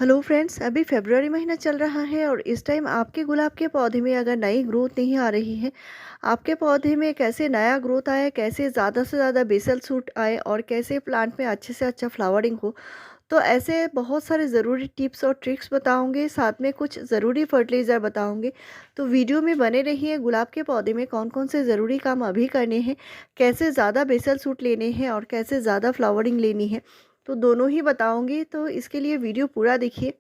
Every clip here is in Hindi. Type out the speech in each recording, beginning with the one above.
हेलो फ्रेंड्स, अभी फरवरी महीना चल रहा है और इस टाइम आपके गुलाब के पौधे में अगर नई ग्रोथ नहीं आ रही है, आपके पौधे में कैसे नया ग्रोथ आए, कैसे ज़्यादा से ज़्यादा बेसल सूट आए और कैसे प्लांट में अच्छे से अच्छा फ्लावरिंग हो, तो ऐसे बहुत सारे ज़रूरी टिप्स और ट्रिक्स बताऊंगे, साथ में कुछ ज़रूरी फर्टिलाइज़र बताऊंगे। तो वीडियो में बने रहिए। गुलाब के पौधे में कौन कौन से ज़रूरी काम अभी करने हैं, कैसे ज़्यादा बेसल सूट लेने हैं और कैसे ज़्यादा फ्लावरिंग लेनी है, तो दोनों ही बताऊंगी। तो इसके लिए वीडियो पूरा देखिए।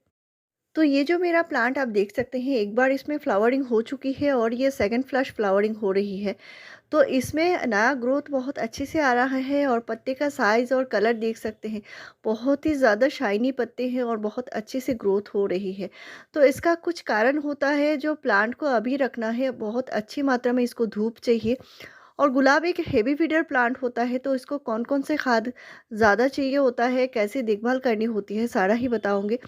तो ये जो मेरा प्लांट आप देख सकते हैं, एक बार इसमें फ्लावरिंग हो चुकी है और ये सेकंड फ्लश फ्लावरिंग हो रही है। तो इसमें नया ग्रोथ बहुत अच्छे से आ रहा है और पत्ते का साइज़ और कलर देख सकते हैं। बहुत ही ज़्यादा शाइनी पत्ते हैं और बहुत अच्छे से ग्रोथ हो रही है। तो इसका कुछ कारण होता है, जो प्लांट को अभी रखना है, बहुत अच्छी मात्रा में इसको धूप चाहिए। और गुलाब एक हेवी फीडर प्लांट होता है, तो इसको कौन कौन से खाद ज़्यादा चाहिए होता है, कैसे देखभाल करनी होती है, सारा ही बताऊँगी।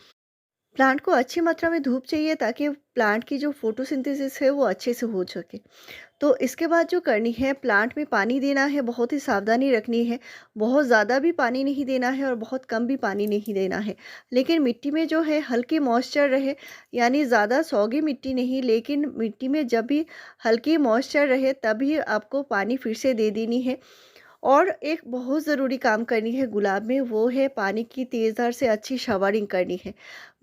प्लांट को अच्छी मात्रा में धूप चाहिए ताकि प्लांट की जो फोटोसिंथेसिस है वो अच्छे से हो सके। तो इसके बाद जो करनी है, प्लांट में पानी देना है, बहुत ही सावधानी रखनी है। बहुत ज़्यादा भी पानी नहीं देना है और बहुत कम भी पानी नहीं देना है। लेकिन मिट्टी में जो है हल्की मॉइस्चर रहे, यानी ज़्यादा सौगी मिट्टी नहीं, लेकिन मिट्टी में जब भी हल्की मॉइस्चर रहे तभी आपको पानी फिर से दे देनी है। और एक बहुत ज़रूरी काम करनी है गुलाब में, वो है पानी की तेज़ धार से अच्छी शॉवरिंग करनी है।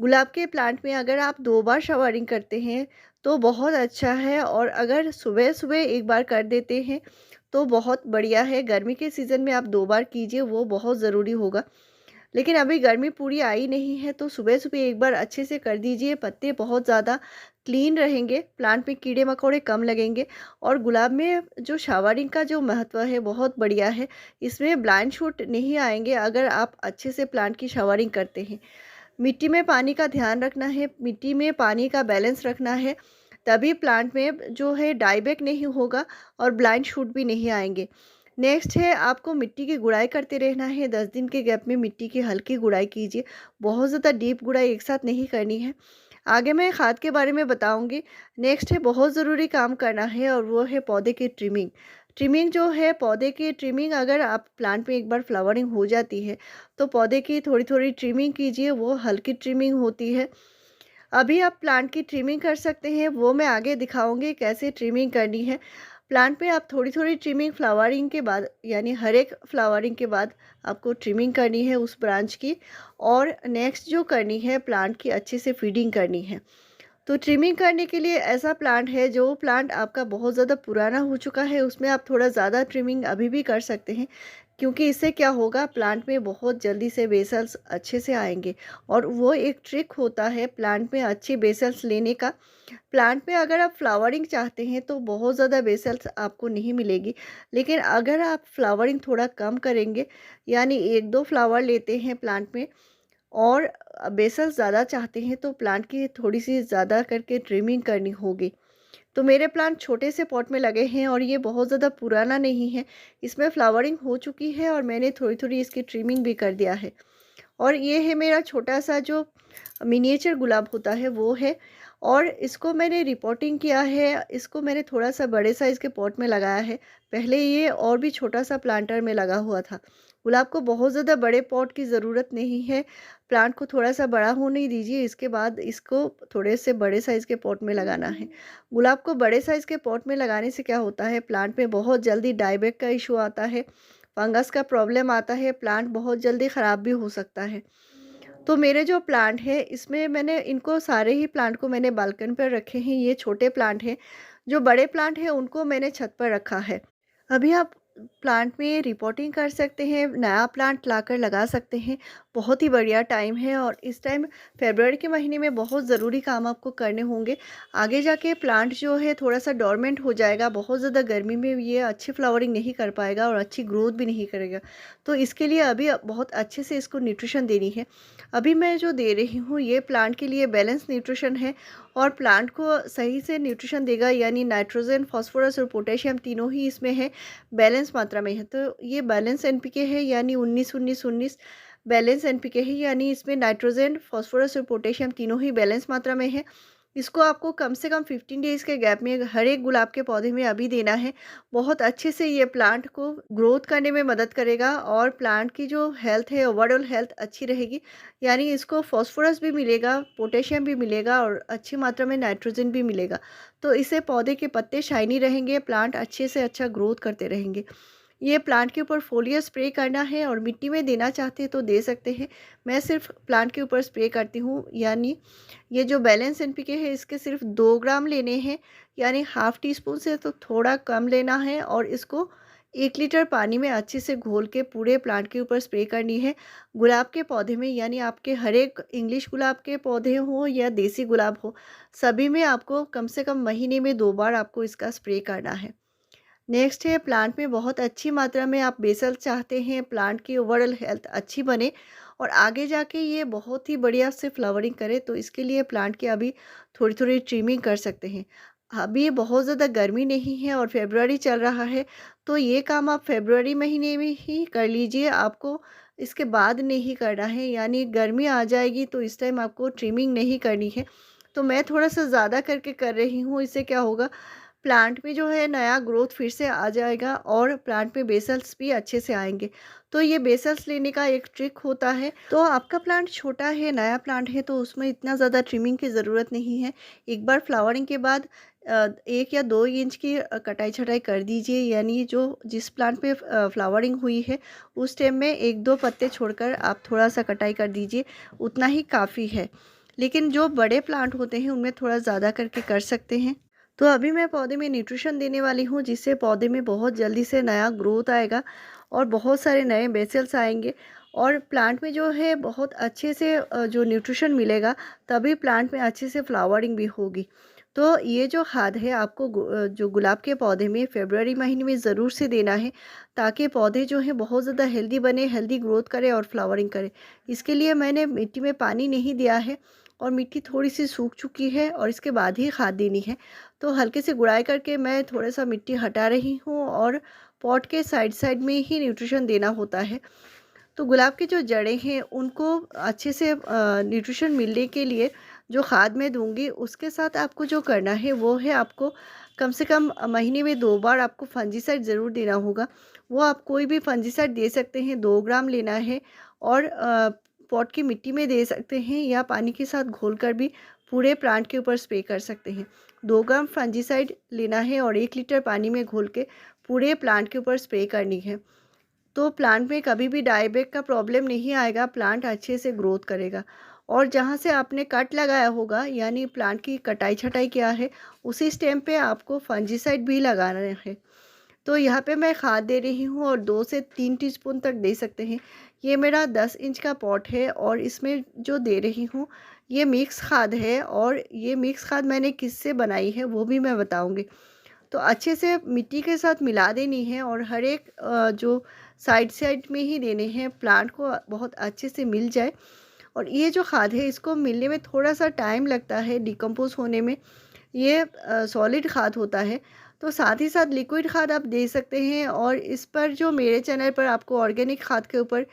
गुलाब के प्लांट में अगर आप 2 बार शॉवरिंग करते हैं तो बहुत अच्छा है, और अगर सुबह-सुबह एक बार कर देते हैं तो बहुत बढ़िया है। गर्मी के सीज़न में आप 2 बार कीजिए, वो बहुत ज़रूरी होगा। लेकिन अभी गर्मी पूरी आई नहीं है, तो सुबह-सुबह एक बार अच्छे से कर दीजिए। पत्ते बहुत ज़्यादा क्लीन रहेंगे, प्लांट में कीड़े-मकोड़े कम लगेंगे और गुलाब में जो शावरिंग का जो महत्व है बहुत बढ़िया है। इसमें ब्लाइंड शूट नहीं आएँगे अगर आप अच्छे से प्लांट की शावरिंग करते हैं। मिट्टी में पानी का ध्यान रखना है, मिट्टी में पानी का बैलेंस रखना है, तभी प्लांट में जो है डाइबैक नहीं होगा और ब्लाइंड शूट भी नहीं आएँगे। नेक्स्ट है, आपको मिट्टी की गुड़ाई करते रहना है। 10 दिन के गैप में मिट्टी की हल्की गुड़ाई कीजिए, बहुत ज़्यादा डीप गुड़ाई एक साथ नहीं करनी है। आगे मैं खाद के बारे में बताऊंगी। नेक्स्ट है, बहुत ज़रूरी काम करना है और वो है पौधे की ट्रिमिंग। ट्रिमिंग जो है, पौधे की ट्रिमिंग, अगर आप प्लांट में एक बार फ्लावरिंग हो जाती है तो पौधे की थोड़ी थोड़ी ट्रिमिंग कीजिए, वो हल्की ट्रिमिंग होती है। अभी आप प्लांट की ट्रिमिंग कर सकते हैं, वो मैं आगे दिखाऊंगी कैसे ट्रिमिंग करनी है। प्लांट में आप थोड़ी थोड़ी ट्रिमिंग फ्लावरिंग के बाद, यानी हर एक फ्लावरिंग के बाद आपको ट्रिमिंग करनी है उस ब्रांच की। और नेक्स्ट जो करनी है, प्लांट की अच्छे से फीडिंग करनी है। तो ट्रिमिंग करने के लिए ऐसा प्लांट है, जो प्लांट आपका बहुत ज़्यादा पुराना हो चुका है, उसमें आप थोड़ा ज़्यादा ट्रिमिंग अभी भी कर सकते हैं, क्योंकि इससे क्या होगा, प्लांट में बहुत जल्दी से बेसल्स अच्छे से आएंगे। और वो एक ट्रिक होता है प्लांट में अच्छी बेसल्स लेने का। प्लांट में अगर आप फ्लावरिंग चाहते हैं तो बहुत ज़्यादा बेसल्स आपको नहीं मिलेगी, लेकिन अगर आप फ्लावरिंग थोड़ा कम करेंगे, यानी 1-2 फ्लावर लेते हैं प्लांट में और बेसल ज़्यादा चाहते हैं, तो प्लांट की थोड़ी सी ज़्यादा करके ट्रिमिंग करनी होगी। तो मेरे प्लांट छोटे से पॉट में लगे हैं और ये बहुत ज़्यादा पुराना नहीं है, इसमें फ्लावरिंग हो चुकी है और मैंने थोड़ी थोड़ी इसकी ट्रिमिंग भी कर दिया है। और ये है मेरा छोटा सा जो मिनिएचर गुलाब होता है, वो है। और इसको मैंने रिपोर्टिंग किया है, इसको मैंने थोड़ा सा बड़े साइज़ के पॉट में लगाया है। पहले ये और भी छोटा सा प्लांटर में लगा हुआ था। गुलाब को बहुत ज़्यादा बड़े पॉट की ज़रूरत नहीं है, प्लांट को थोड़ा सा बड़ा होने दीजिए, इसके बाद इसको थोड़े से बड़े साइज़ के पॉट में लगाना है। गुलाब को बड़े साइज़ के पॉट में लगाने से क्या होता है, प्लांट में बहुत जल्दी डाइबैक का इशू आता है, फंगस का प्रॉब्लम आता है, प्लांट बहुत जल्दी ख़राब भी हो सकता है। तो मेरे जो प्लांट है, इसमें मैंने इनको सारे ही प्लांट को मैंने बालकनी पर रखे हैं। ये छोटे प्लांट हैं, जो बड़े प्लांट हैं उनको मैंने छत पर रखा है। अभी आप प्लांट में रिपोर्टिंग कर सकते हैं, नया प्लांट लाकर लगा सकते हैं। बहुत ही बढ़िया टाइम है और इस टाइम फरवरी के महीने में बहुत ज़रूरी काम आपको करने होंगे। आगे जाके प्लांट जो है थोड़ा सा डोरमेंट हो जाएगा, बहुत ज़्यादा गर्मी में ये अच्छी फ्लावरिंग नहीं कर पाएगा और अच्छी ग्रोथ भी नहीं करेगा। तो इसके लिए अभी बहुत अच्छे से इसको न्यूट्रिशन देनी है। अभी मैं जो दे रही हूँ ये प्लांट के लिए बैलेंस न्यूट्रिशन है, और प्लांट को सही से न्यूट्रिशन देगा, यानी नाइट्रोजन, फास्फोरस और पोटेशियम तीनों ही इसमें है, बैलेंस मात्रा में है। तो ये बैलेंस एनपीके है, यानी 19-19-19 बैलेंस एनपीके है, यानी इसमें नाइट्रोजन, फास्फोरस और पोटेशियम तीनों ही बैलेंस मात्रा में है। इसको आपको कम से कम 15 डेज़ के गैप में हर एक गुलाब के पौधे में अभी देना है। बहुत अच्छे से ये प्लांट को ग्रोथ करने में मदद करेगा और प्लांट की जो हेल्थ है, ओवरऑल हेल्थ अच्छी रहेगी। यानी इसको फ़ॉस्फ़ोरस भी मिलेगा, पोटेशियम भी मिलेगा और अच्छी मात्रा में नाइट्रोजन भी मिलेगा। तो इससे पौधे के पत्ते शाइनी रहेंगे, प्लांट अच्छे से अच्छा ग्रोथ करते रहेंगे। ये प्लांट के ऊपर फोलियर स्प्रे करना है और मिट्टी में देना चाहते हैं तो दे सकते हैं। मैं सिर्फ प्लांट के ऊपर स्प्रे करती हूँ। यानी ये जो बैलेंस एनपीके है इसके सिर्फ 2 ग्राम लेने हैं, यानी हाफ़ टी स्पून से तो थोड़ा कम लेना है और इसको 1 लीटर पानी में अच्छे से घोल के पूरे प्लांट के ऊपर स्प्रे करनी है। गुलाब के पौधे में, यानी आपके हर एक इंग्लिश गुलाब के पौधे हों या देसी गुलाब हो, सभी में आपको कम से कम महीने में 2 बार आपको इसका स्प्रे करना है। नेक्स्ट है, प्लांट में बहुत अच्छी मात्रा में आप बेसल चाहते हैं, प्लांट की ओवरऑल हेल्थ अच्छी बने और आगे जाके ये बहुत ही बढ़िया से फ्लावरिंग करे, तो इसके लिए प्लांट की अभी थोड़ी थोड़ी ट्रिमिंग कर सकते हैं। अभी बहुत ज़्यादा गर्मी नहीं है और फेब्रुअरी चल रहा है, तो ये काम आप फेब्रुअरी महीने में ही कर लीजिए। आपको इसके बाद नहीं करना है, यानी गर्मी आ जाएगी तो इस टाइम आपको ट्रिमिंग नहीं करनी है। तो मैं थोड़ा सा ज़्यादा करके कर रही हूँ। इससे क्या होगा, प्लांट में जो है नया ग्रोथ फिर से आ जाएगा और प्लांट में बेसल्स भी अच्छे से आएंगे। तो ये बेसल्स लेने का एक ट्रिक होता है। तो आपका प्लांट छोटा है, नया प्लांट है, तो उसमें इतना ज़्यादा ट्रिमिंग की ज़रूरत नहीं है। एक बार फ्लावरिंग के बाद 1 या 2 इंच की कटाई छटाई कर दीजिए। यानी जो जिस प्लांट पे फ्लावरिंग हुई है उस टाइम में 1-2 पत्ते छोड़कर आप थोड़ा सा कटाई कर दीजिए, उतना ही काफ़ी है। लेकिन जो बड़े प्लांट होते हैं उनमें थोड़ा ज़्यादा करके कर सकते हैं। तो अभी मैं पौधे में न्यूट्रिशन देने वाली हूँ, जिससे पौधे में बहुत जल्दी से नया ग्रोथ आएगा और बहुत सारे नए बेसल्स आएंगे और प्लांट में जो है बहुत अच्छे से जो न्यूट्रिशन मिलेगा, तभी प्लांट में अच्छे से फ्लावरिंग भी होगी। तो ये जो खाद है आपको जो गुलाब के पौधे में फरवरी महीने में ज़रूर से देना है, ताकि पौधे जो हैं बहुत ज़्यादा हेल्दी बने, हेल्दी ग्रोथ करे और फ्लावरिंग करे। इसके लिए मैंने मिट्टी में पानी नहीं दिया है और मिट्टी थोड़ी सी सूख चुकी है और इसके बाद ही खाद देनी है। तो हल्के से गुड़ाई करके मैं थोड़ा सा मिट्टी हटा रही हूँ और पॉट के साइड साइड में ही न्यूट्रिशन देना होता है। तो गुलाब की जो जड़ें हैं उनको अच्छे से न्यूट्रिशन मिलने के लिए जो खाद मैं दूंगी, उसके साथ आपको जो करना है वो है, आपको कम से कम महीने में 2 बार आपको फंजीसाइड ज़रूर देना होगा। वो आप कोई भी फंजीसाइड दे सकते हैं, 2 ग्राम लेना है और पॉट की मिट्टी में दे सकते हैं या पानी के साथ घोलकर भी पूरे प्लांट के ऊपर स्प्रे कर सकते हैं। 2 ग्राम फंजीसाइड लेना है और 1 लीटर पानी में घोल के पूरे प्लांट के ऊपर स्प्रे करनी है। तो प्लांट में कभी भी डाईबैक का प्रॉब्लम नहीं आएगा, प्लांट अच्छे से ग्रोथ करेगा। और जहाँ से आपने कट लगाया होगा, यानी प्लांट की कटाई छटाई किया है, उसी स्टेम पे आपको फंजीसाइड भी लगाना है। तो यहाँ पे मैं खाद दे रही हूँ और 2 से 3 टीस्पून तक दे सकते हैं। ये मेरा 10 इंच का पॉट है और इसमें जो दे रही हूँ ये मिक्स खाद है और ये मिक्स खाद मैंने किससे बनाई है वो भी मैं बताऊँगी। तो अच्छे से मिट्टी के साथ मिला देनी है और हर एक जो साइड साइड में ही देने हैं, प्लांट को बहुत अच्छे से मिल जाए। और ये जो खाद है इसको मिलने में थोड़ा सा टाइम लगता है, डिकम्पोज होने में। ये सॉलिड खाद होता है। तो साथ ही साथ लिक्विड खाद आप दे सकते हैं और इस पर जो मेरे चैनल पर आपको ऑर्गेनिक खाद के ऊपर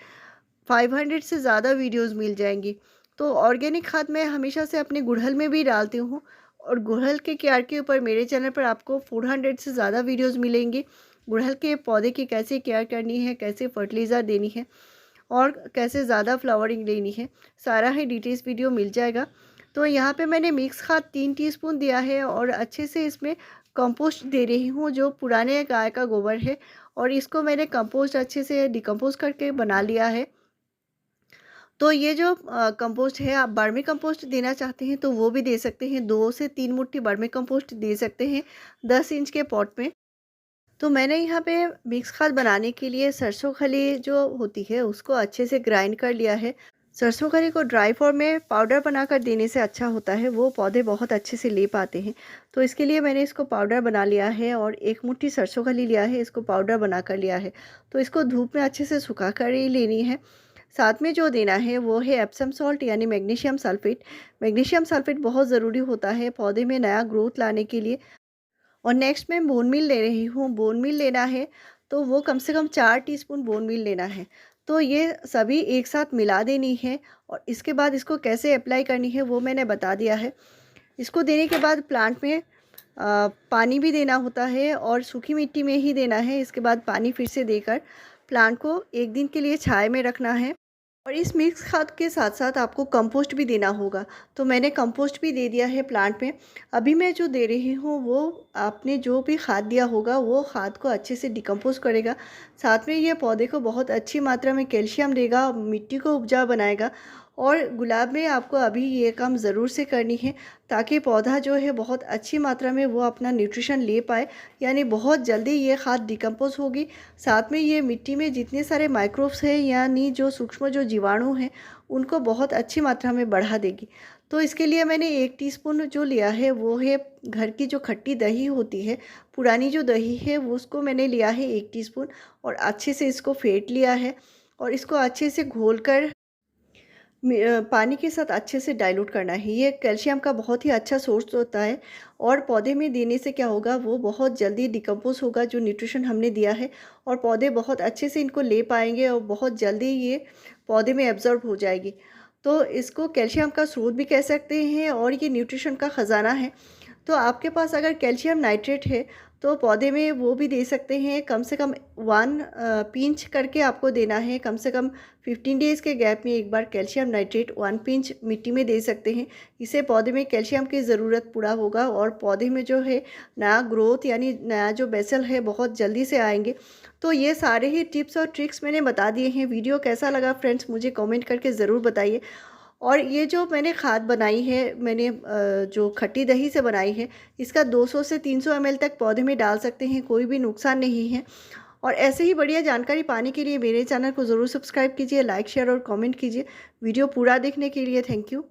500 से ज़्यादा वीडियोस मिल जाएंगी। तो ऑर्गेनिक खाद मैं हमेशा से अपने गुड़हल में भी डालती हूँ और गुड़हल के केयर के ऊपर मेरे चैनल पर आपको 400 से ज़्यादा वीडियोस मिलेंगे। गुड़हल के पौधे की कैसे केयर करनी है, कैसे फर्टिलाइज़र देनी है और कैसे ज़्यादा फ्लावरिंग लेनी है, सारा ही डिटेल्स वीडियो मिल जाएगा। तो यहाँ पे मैंने मिक्स खाद 3 टीस्पून दिया है और अच्छे से इसमें कंपोस्ट दे रही हूँ, जो पुराने गाय का गोबर है और इसको मैंने कंपोस्ट अच्छे से डिकम्पोज करके बना लिया है। तो ये जो कंपोस्ट है, आप वर्मी कंपोस्ट देना चाहते हैं तो वो भी दे सकते हैं। 2 से 3 मुट्ठी वर्मी कंपोस्ट दे सकते हैं 10 इंच के पॉट में। तो मैंने यहाँ पे मिक्स खाद बनाने के लिए सरसों खली जो होती है उसको अच्छे से ग्राइंड कर लिया है। सरसों खली को ड्राई फॉर्म में पाउडर बनाकर देने से अच्छा होता है, वो पौधे बहुत अच्छे से ले पाते हैं। तो इसके लिए मैंने इसको पाउडर बना लिया है और 1 मुट्ठी सरसों खली लिया है, इसको पाउडर बना कर लिया है। तो इसको धूप में अच्छे से सुखा कर ही लेनी है। साथ में जो देना है वो है एप्सम सॉल्ट, यानी मैग्नीशियम सल्फेट। मैग्नीशियम सल्फेट बहुत ज़रूरी होता है पौधे में नया ग्रोथ लाने के लिए। और नेक्स्ट मैं बोन मील ले रही हूँ। बोन मील लेना है तो वो कम से कम 4 टीस्पून बोन मील लेना है। तो ये सभी एक साथ मिला देनी है और इसके बाद इसको कैसे अप्लाई करनी है वो मैंने बता दिया है। इसको देने के बाद प्लांट में पानी भी देना होता है और सूखी मिट्टी में ही देना है। इसके बाद पानी फिर से देकर प्लांट को 1 दिन के लिए छाया में रखना है। और इस मिक्स खाद के साथ साथ आपको कंपोस्ट भी देना होगा। तो मैंने कंपोस्ट भी दे दिया है प्लांट में। अभी मैं जो दे रही हूँ वो आपने जो भी खाद दिया होगा वो खाद को अच्छे से डिकम्पोज़ करेगा। साथ में ये पौधे को बहुत अच्छी मात्रा में कैल्शियम देगा, मिट्टी को उपजाऊ बनाएगा। और गुलाब में आपको अभी ये काम ज़रूर से करनी है ताकि पौधा जो है बहुत अच्छी मात्रा में वो अपना न्यूट्रिशन ले पाए, यानी बहुत जल्दी ये खाद डिकम्पोज़ होगी। साथ में ये मिट्टी में जितने सारे माइक्रोब्स हैं यानी जो सूक्ष्म जो जीवाणु हैं उनको बहुत अच्छी मात्रा में बढ़ा देगी। तो इसके लिए मैंने 1 टीस्पून जो लिया है वो है घर की जो खट्टी दही होती है, पुरानी जो दही है वो उसको मैंने लिया है 1 टीस्पून और अच्छे से इसको फेंट लिया है। और इसको अच्छे से घोलकर पानी के साथ अच्छे से डाइल्यूट करना है। ये कैल्शियम का बहुत ही अच्छा सोर्स होता है और पौधे में देने से क्या होगा, वो बहुत जल्दी डिकम्पोज़ होगा जो न्यूट्रिशन हमने दिया है, और पौधे बहुत अच्छे से इनको ले पाएंगे और बहुत जल्दी ये पौधे में एब्ज़ॉर्ब हो जाएगी। तो इसको कैल्शियम का स्रोत भी कह सकते हैं और ये न्यूट्रिशन का ख़जाना है। तो आपके पास अगर कैल्शियम नाइट्रेट है तो पौधे में वो भी दे सकते हैं। कम से कम 1 पिंच करके आपको देना है। कम से कम 15 डेज़ के गैप में एक बार कैल्शियम नाइट्रेट 1 पिंच मिट्टी में दे सकते हैं। इससे पौधे में कैल्शियम की ज़रूरत पूरा होगा और पौधे में जो है नया ग्रोथ यानी नया जो बेसल है बहुत जल्दी से आएंगे। तो ये सारे ही टिप्स और ट्रिक्स मैंने बता दिए हैं। वीडियो कैसा लगा फ्रेंड्स मुझे कमेंट करके ज़रूर बताइए। और ये जो मैंने खाद बनाई है, मैंने जो खट्टी दही से बनाई है, इसका 200 से 300 ml तक पौधे में डाल सकते हैं, कोई भी नुकसान नहीं है। और ऐसे ही बढ़िया जानकारी पाने के लिए मेरे चैनल को ज़रूर सब्सक्राइब कीजिए, लाइक शेयर और कमेंट कीजिए। वीडियो पूरा देखने के लिए थैंक यू।